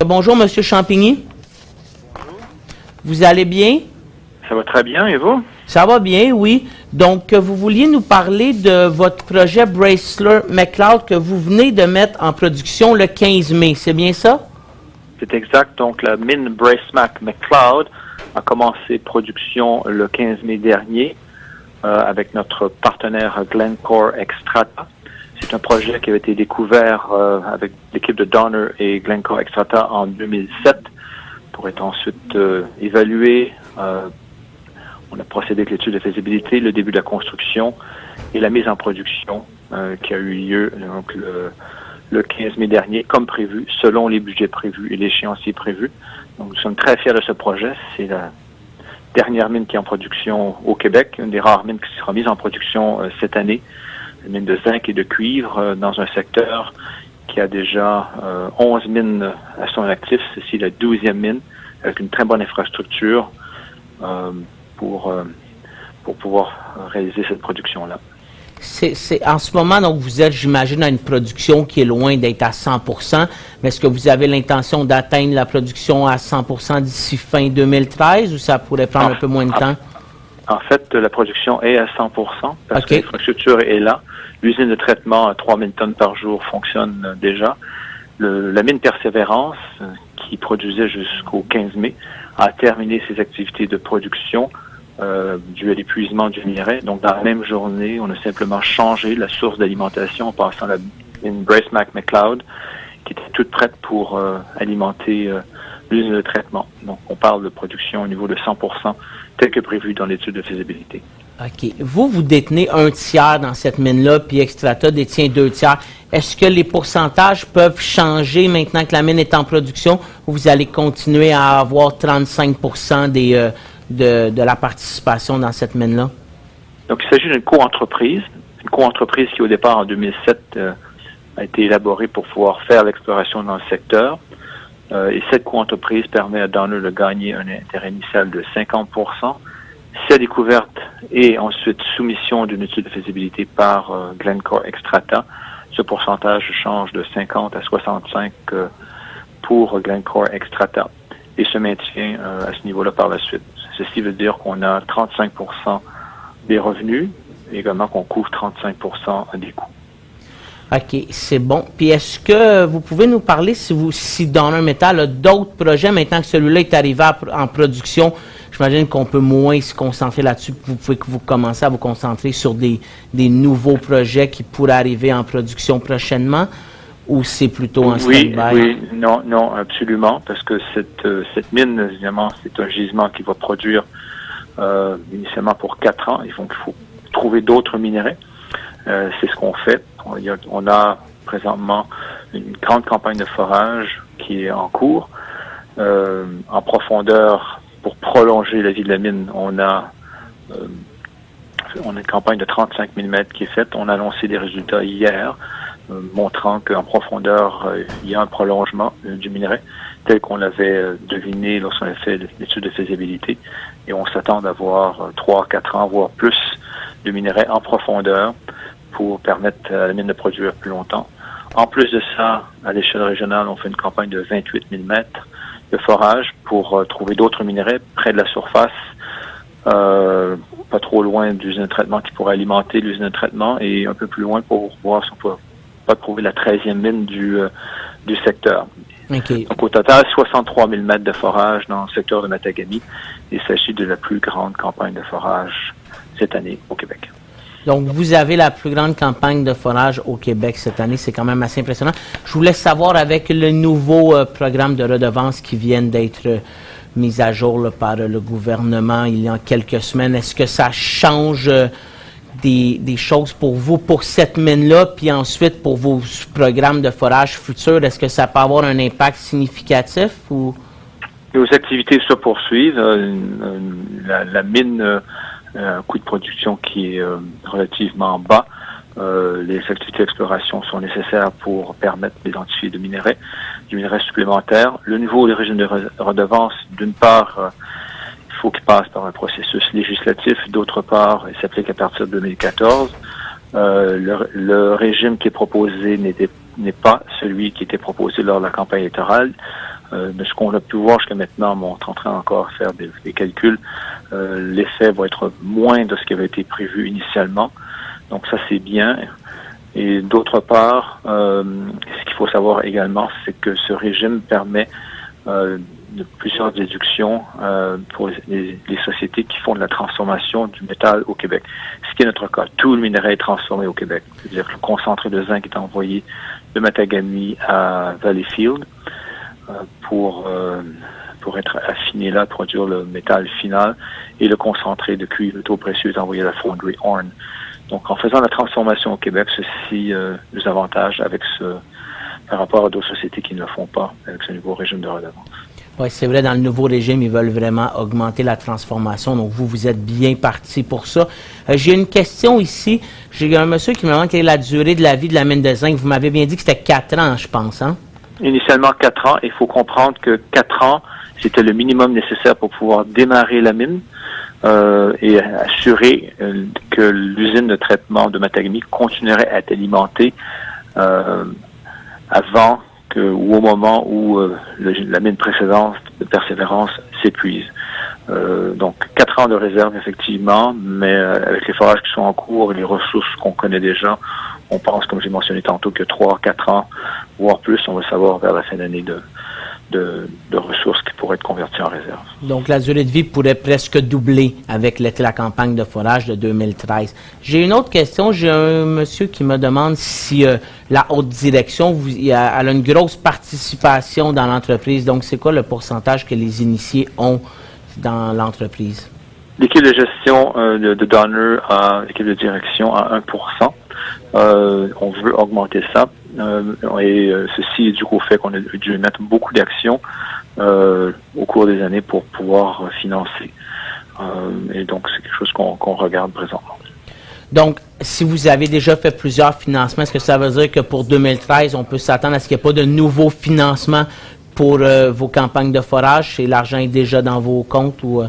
Bonjour, Monsieur Champigny. Vous allez bien? Ça va très bien, et vous? Ça va bien, oui. Donc, vous vouliez nous parler de votre projet Bracler-McLeod que vous venez de mettre en production le 15 mai, c'est bien ça? C'est exact. Donc, la mine Bracemac-McLeod a commencé production le 15 mai dernier avec notre partenaire Glencore Xstrata. C'est un projet qui avait été découvert avec l'équipe de Donner et Glencore Xstrata en 2007 pour être ensuite évalué. On a procédé avec l'étude de faisabilité, le début de la construction et la mise en production qui a eu lieu donc, le 15 mai dernier, comme prévu, selon les budgets prévus et l'échéancier prévu. Donc, nous sommes très fiers de ce projet. C'est la dernière mine qui est en production au Québec, une des rares mines qui sera mise en production cette année, une mine de zinc et de cuivre dans un secteur qui a déjà 11 mines à son actif. Ceci est la 12e mine, avec une très bonne infrastructure pour pouvoir réaliser cette production-là. C'est en ce moment, donc vous êtes, j'imagine, dans une production qui est loin d'être à 100%, mais est-ce que vous avez l'intention d'atteindre la production à 100% d'ici fin 2013 ou ça pourrait prendre un peu moins de temps? En fait, la production est à 100% parce que l'infrastructure est là. L'usine de traitement à 3000 tonnes par jour fonctionne déjà. La mine Persévérance, qui produisait jusqu'au 15 mai, a terminé ses activités de production dû à l'épuisement du minerai. Donc, dans la même journée, on a simplement changé la source d'alimentation en passant la mine Bracemac-McLeod, qui était toute prête pour alimenter l'usine de traitement. Donc, on parle de production au niveau de 100%, tel que prévu dans l'étude de faisabilité. OK. Vous détenez un tiers dans cette mine-là, puis Xstrata détient 2 tiers. Est-ce que les pourcentages peuvent changer maintenant que la mine est en production ou vous allez continuer à avoir 35% de la participation dans cette mine-là? Donc, il s'agit d'une co-entreprise. Une co-entreprise qui, au départ, en 2007, a été élaborée pour pouvoir faire l'exploration dans le secteur. Et cette co-entreprise permet à Donner de gagner un intérêt initial de 50%. Si la découverte et ensuite soumission d'une étude de faisabilité par Glencore Xstrata, ce pourcentage change de 50 à 65 pour Glencore Xstrata et se maintient à ce niveau-là par la suite. Ceci veut dire qu'on a 35% des revenus et également qu'on couvre 35% des coûts. OK, c'est bon. Puis est-ce que vous pouvez nous parler si Donner Metal a d'autres projets maintenant que celui-là est arrivé en production? J'imagine qu'on peut moins se concentrer là-dessus. Vous pouvez que vous commencez à vous concentrer sur des nouveaux projets qui pourraient arriver en production prochainement ou c'est plutôt en stand-by? Oui, non, absolument, parce que cette mine, évidemment, c'est un gisement qui va produire initialement pour 4 ans. Il faut trouver d'autres minerais. C'est ce qu'on fait. On a présentement une grande campagne de forage qui est en cours. En profondeur, pour prolonger la vie de la mine, on a une campagne de 35 000 mètres qui est faite. On a annoncé des résultats hier, montrant qu'en profondeur, il y a un prolongement du minerai, tel qu'on l'avait deviné lorsqu'on a fait l'étude de faisabilité. Et on s'attend d'avoir 3 à 4 ans, voire plus, de minerai en profondeur pour permettre à la mine de produire plus longtemps. En plus de ça, à l'échelle régionale, on fait une campagne de 28 000 mètres de forage pour trouver d'autres minerais près de la surface, pas trop loin de l'usine de traitement qui pourrait alimenter l'usine de traitement et un peu plus loin pour voir si on peut pas trouver la 13e mine du secteur. Okay. Donc au total, 63 000 mètres de forage dans le secteur de Matagami. Il s'agit de la plus grande campagne de forage cette année au Québec. Donc, vous avez la plus grande campagne de forage au Québec cette année. C'est quand même assez impressionnant. Je voulais savoir, avec le nouveau programme de redevance qui vient d'être mis à jour là, par le gouvernement il y a quelques semaines, est-ce que ça change des choses pour vous, pour cette mine-là, puis ensuite pour vos programmes de forage futurs? Est-ce que ça peut avoir un impact significatif? Ou? Nos activités se poursuivent. La mine... un coût de production qui est relativement bas. Les activités d'exploration sont nécessaires pour permettre d'identifier du minerai supplémentaire. Le niveau des régimes de redevance, d'une part, il faut qu'il passe par un processus législatif. D'autre part, il s'applique à partir de 2014. Le régime qui est proposé n'est pas celui qui était proposé lors de la campagne électorale. De ce qu'on a pu voir jusqu'à maintenant, on est en train encore de faire des calculs, l'effet va être moins de ce qui avait été prévu initialement. Donc ça, c'est bien. Et d'autre part, ce qu'il faut savoir également, c'est que ce régime permet de plusieurs déductions pour les sociétés qui font de la transformation du métal au Québec. Ce qui est notre cas. Tout le minerai est transformé au Québec. C'est-à-dire que le concentré de zinc est envoyé de Matagami à Valleyfield pour être affiné là, produire le métal final, et le concentré de cuivre métaux précieux est envoyé à la fonderie Horn. Donc, en faisant la transformation au Québec, ceci nous avantage par rapport à d'autres sociétés qui ne le font pas avec ce nouveau régime de redevance. Oui, c'est vrai, dans le nouveau régime, ils veulent vraiment augmenter la transformation. Donc, vous êtes bien parti pour ça. J'ai une question ici. J'ai un monsieur qui me demande quelle est la durée de la vie de la mine de zinc. Vous m'avez bien dit que c'était 4 ans, je pense, hein? Initialement 4 ans. Il faut comprendre que 4 ans, c'était le minimum nécessaire pour pouvoir démarrer la mine et assurer que l'usine de traitement de Matagami continuerait à être alimentée avant ou au moment où la mine précédente de Persévérance s'épuise. Donc 4 ans de réserve effectivement, mais avec les forages qui sont en cours et les ressources qu'on connaît déjà, on pense, comme j'ai mentionné tantôt, que 3-4 ans, voire plus, on va savoir vers la fin d'année de ressources qui pourraient être converties en réserve. Donc la durée de vie pourrait presque doubler avec la campagne de forage de 2013. J'ai une autre question. J'ai un monsieur qui me demande si la haute direction, elle a une grosse participation dans l'entreprise. Donc c'est quoi le pourcentage que les initiés ont dans l'entreprise? L'équipe de gestion de Donner à l'équipe de direction à 1%. On veut augmenter ça. Et ceci est dû au fait qu'on a dû mettre beaucoup d'actions au cours des années pour pouvoir financer. Et donc, c'est quelque chose qu'on regarde présentement. Donc, si vous avez déjà fait plusieurs financements, est-ce que ça veut dire que pour 2013, on peut s'attendre à ce qu'il n'y ait pas de nouveaux financements pour vos campagnes de forage? Et l'argent est déjà dans vos comptes ou...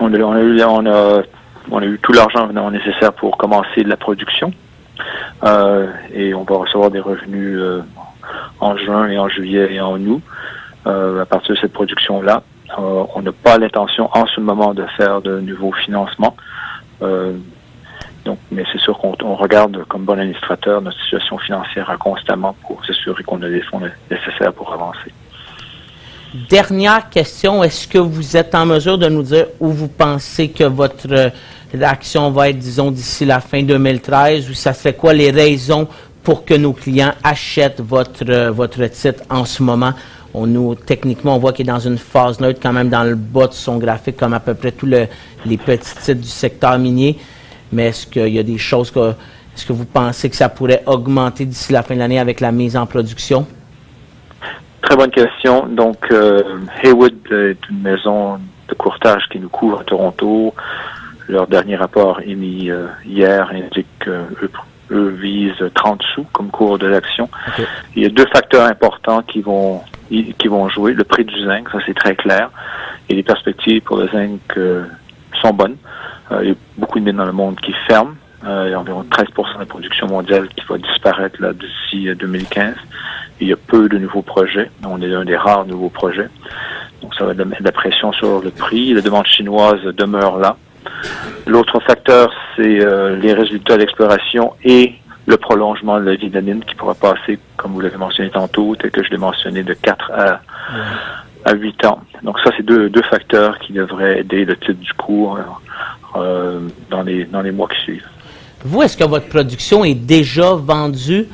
On a eu tout l'argent nécessaire pour commencer la production. Et on va recevoir des revenus en juin et en juillet et en août à partir de cette production-là. On n'a pas l'intention en ce moment de faire de nouveaux financements. Mais c'est sûr qu'on regarde comme bon administrateur notre situation financière constamment pour s'assurer qu'on a les fonds nécessaires pour avancer. Dernière question, est-ce que vous êtes en mesure de nous dire où vous pensez que votre action va être, disons, d'ici la fin 2013, ou ça serait quoi les raisons pour que nos clients achètent votre titre en ce moment? Techniquement, on voit qu'il est dans une phase neutre quand même dans le bas de son graphique, comme à peu près tous les petits titres du secteur minier. Mais est-ce qu'il y a des choses est-ce que vous pensez que ça pourrait augmenter d'ici la fin de l'année avec la mise en production? Très bonne question. Donc, Haywood est une maison de courtage qui nous couvre à Toronto. Leur dernier rapport émis hier indique qu'eux visent 30 sous comme cours de l'action. Okay. Il y a 2 facteurs importants qui vont jouer. Le prix du zinc, ça c'est très clair. Et les perspectives pour le zinc sont bonnes. Il y a beaucoup de mines dans le monde qui ferment. Il y a environ 13% de la production mondiale qui va disparaître là d'ici 2015. Il y a peu de nouveaux projets. On est un des rares nouveaux projets. Donc, ça va mettre de la pression sur le prix. La demande chinoise demeure là. L'autre facteur, c'est les résultats d'exploration et le prolongement de la vie de la mine qui pourra passer, comme vous l'avez mentionné tantôt, tel que je l'ai mentionné, de 4 à 8 ans. Donc, ça, c'est deux facteurs qui devraient aider le titre du cours dans les mois qui suivent. Vous, est-ce que votre production est déjà vendue?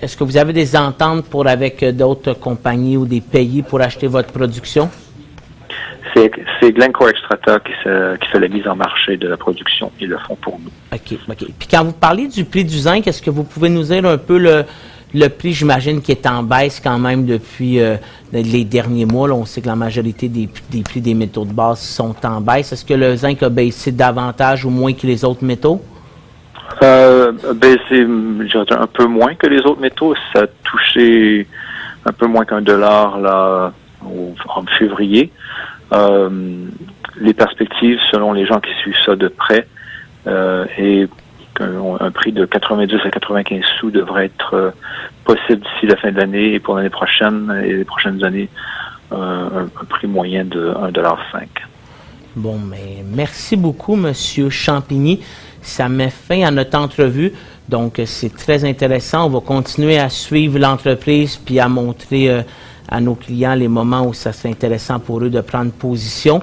Est-ce que vous avez des ententes avec d'autres compagnies ou des pays pour acheter votre production? C'est Glencore Xstrata qui fait la mise en marché de la production. Ils le font pour nous. OK. Puis quand vous parlez du prix du zinc, est-ce que vous pouvez nous dire un peu le prix, j'imagine, qui est en baisse quand même depuis les derniers mois? Là, on sait que la majorité des prix des métaux de base sont en baisse. Est-ce que le zinc a baissé davantage ou moins que les autres métaux? Baissé, je dirais, un peu moins que les autres métaux. Ça a touché un peu moins qu'$1 là en février. Les perspectives, selon les gens qui suivent ça de près, est un prix de 90 à 95 sous devrait être possible d'ici la fin de l'année et pour l'année prochaine et les prochaines années, un prix moyen de 1,05 $. Bon, mais merci beaucoup, Monsieur Champigny. Ça met fin à notre entrevue. Donc, c'est très intéressant. On va continuer à suivre l'entreprise puis à montrer à nos clients les moments où ça serait intéressant pour eux de prendre position.